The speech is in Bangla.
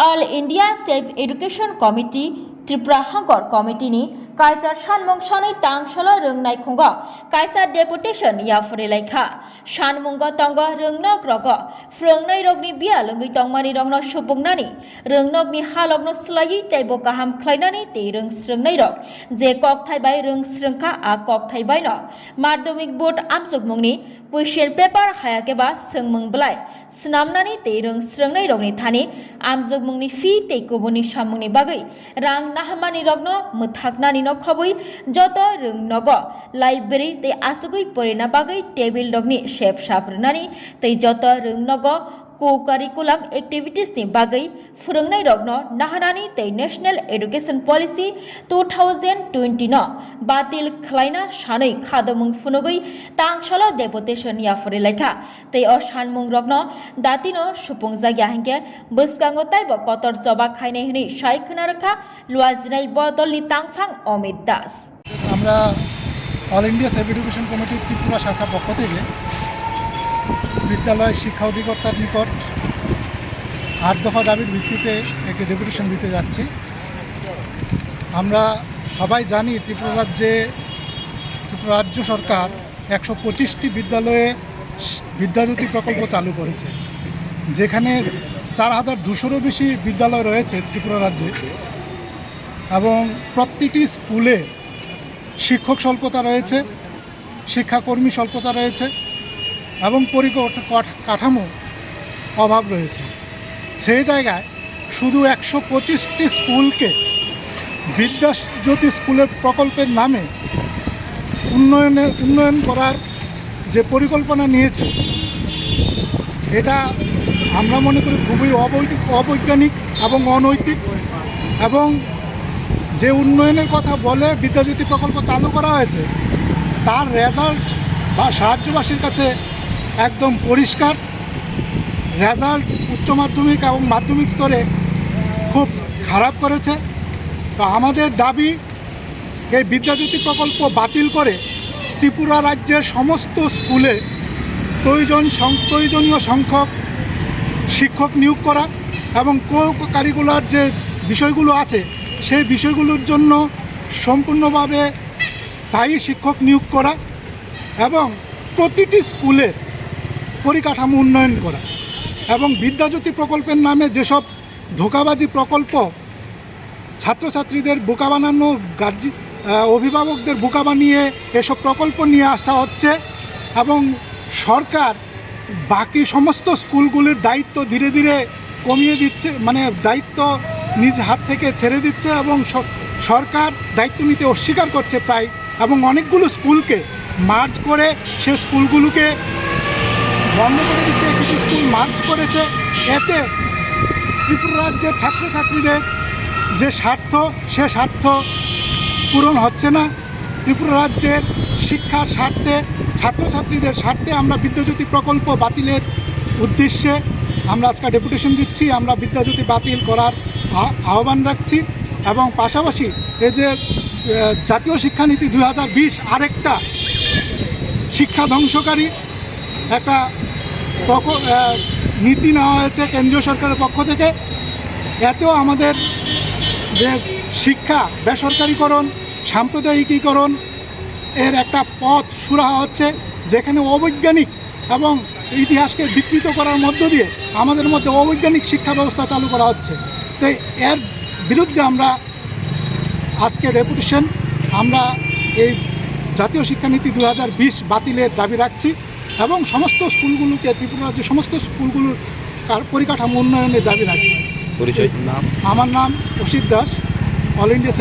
All India Safe Education Committee Tripura Hangor Committee ni Kaisar Shanmung Shani Tangshala Rungnai Khunga Kaisar Deputation Yafre Laika Shanmunga Tanga Rungnak Roga Frungnai Rogni Bia Lungi Tongmani Rongno Shupungnani Rungnogni Halogno Slayi Tebo Kaham Klainani Te Rung Srungnai Rog Je Kok Thai Bai Rung Srungka A Kok Thai Bai No Madhyamik Board Amsugmungni Question paper hayakeba sengmung belai senamnani te rung srengnai rogni thani amjogmungni fi te kubuni samungni bagai rang nahamani rogno muthaknani no khobui joto rung nogo library te asugui porina bagai table rogni shep saprnani te joto rung nogo co-curriculum activities ni bagai furungnai rogno nahanani te National Education Policy 2020 no batil khlaina shanai khadamung funugui tangshala deputation yafore lekha te o shanmung rogno datino supungja gyahingke buskango taibo kotor joba khainai hini shaikhna rakha luajnai bodolni tangphang Omid Das আমরা all India safe education committee Tripura শাখা পক্ষ থেকে বিদ্যালয় শিক্ষা অধিকর্তার নিকট 8 দফা দাবির ভিত্তিতে একটি ডেপুটেশন দিতে যাচ্ছি। আমরা সবাই জানি ত্রিপুরা রাজ্য সরকার 125টি বিদ্যালয়ে বিদ্যাজ্যোতি প্রকল্প চালু করেছে, যেখানে 4200-এরও বেশি বিদ্যালয় রয়েছে ত্রিপুরা রাজ্যে, এবং প্রতিটি স্কুলে শিক্ষক স্বল্পতা রয়েছে, শিক্ষাকর্মী স্বল্পতা রয়েছে এবং কাঠামো অভাব রয়েছে। সেই জায়গায় শুধু 125টি স্কুলকে বিদ্যাজ্যোতি স্কুলের প্রকল্পের নামে উন্নয়ন করার যে পরিকল্পনা নিয়েছে, এটা আমরা মনে করি খুবই অবৈজ্ঞানিক এবং অনৈতিক, এবং যে উন্নয়নের কথা বলে বিদ্যাজ্যোতি প্রকল্প চালু করা হয়েছে তার রেজাল্ট বা রাজ্যবাসীর কাছে একদম পরিষ্কার। রেজাল্ট উচ্চ মাধ্যমিক এবং মাধ্যমিক স্তরে খুব খারাপ করেছে। তো আমাদের দাবি এই বিদ্যাজ্যোতি প্রকল্প বাতিল করে ত্রিপুরা রাজ্যের সমস্ত স্কুলে প্রয়োজনীয় সংখ্যক শিক্ষক নিয়োগ করা এবং কারিকুলার যে বিষয়গুলো আছে সেই বিষয়গুলোর জন্য সম্পূর্ণভাবে স্থায়ী শিক্ষক নিয়োগ করা এবং প্রতিটি স্কুলের পরিকাঠামো উন্নয়ন করা, এবং বিদ্যাজ্যোতি প্রকল্পের নামে যেসব ধোঁকাবাজি প্রকল্প ছাত্রছাত্রীদের বোকা বানানো, অভিভাবকদের বোকা বানিয়ে এসব প্রকল্প নিয়ে আসা হচ্ছে, এবং সরকার বাকি সমস্ত স্কুলগুলির দায়িত্ব ধীরে ধীরে কমিয়ে দিচ্ছে, মানে দায়িত্ব নিজ হাত থেকে ছেড়ে দিচ্ছে, এবং সরকার দায়িত্ব নিতে অস্বীকার করছে প্রায়, এবং অনেকগুলো স্কুলকে মার্জ করে সে স্কুলগুলোকে বন্ধ করে দিচ্ছে। কিছু স্কুল মার্জ করেছে। এতে ত্রিপুরা রাজ্যের ছাত্রছাত্রীদের যে স্বার্থ সে স্বার্থ পূরণ হচ্ছে না। ত্রিপুরা রাজ্যের শিক্ষার স্বার্থে, ছাত্রছাত্রীদের স্বার্থে আমরা বিদ্যাজ্যোতি প্রকল্প বাতিলের উদ্দেশ্যে আমরা আজকে ডেপুটেশন দিচ্ছি। আমরা বিদ্যাজ্যোতি বাতিল করার আহ্বান রাখছি, এবং পাশাপাশি এই যে জাতীয় শিক্ষানীতি 2020 আরেকটা শিক্ষা ধ্বংসকারী একটা নীতি নেওয়া হয়েছে কেন্দ্রীয় সরকারের পক্ষ থেকে। এতেও আমাদের যে শিক্ষা বেসরকারীকরণ, সাম্প্রদায়িকীকরণ এর একটা পথ সুরাহা হচ্ছে, যেখানে অবৈজ্ঞানিক এবং ইতিহাসকে বিকৃত করার মধ্য দিয়ে আমাদের মধ্যে অবৈজ্ঞানিক শিক্ষা ব্যবস্থা চালু করা হচ্ছে। তো এর বিরুদ্ধে আমরা আজকে ডেপুটেশন, আমরা এই জাতীয় শিক্ষানীতি 2020 বাতিলের দাবি রাখছি, এবং সমস্ত স্কুলগুলোকে, ত্রিপুরা রাজ্যের সমস্ত স্কুলগুলোর পরিকাঠামো উন্নয়নের দাবি রাখছি। পরিচয় নাম? আমার নাম অসিত দাস, অল ইন্ডিয়া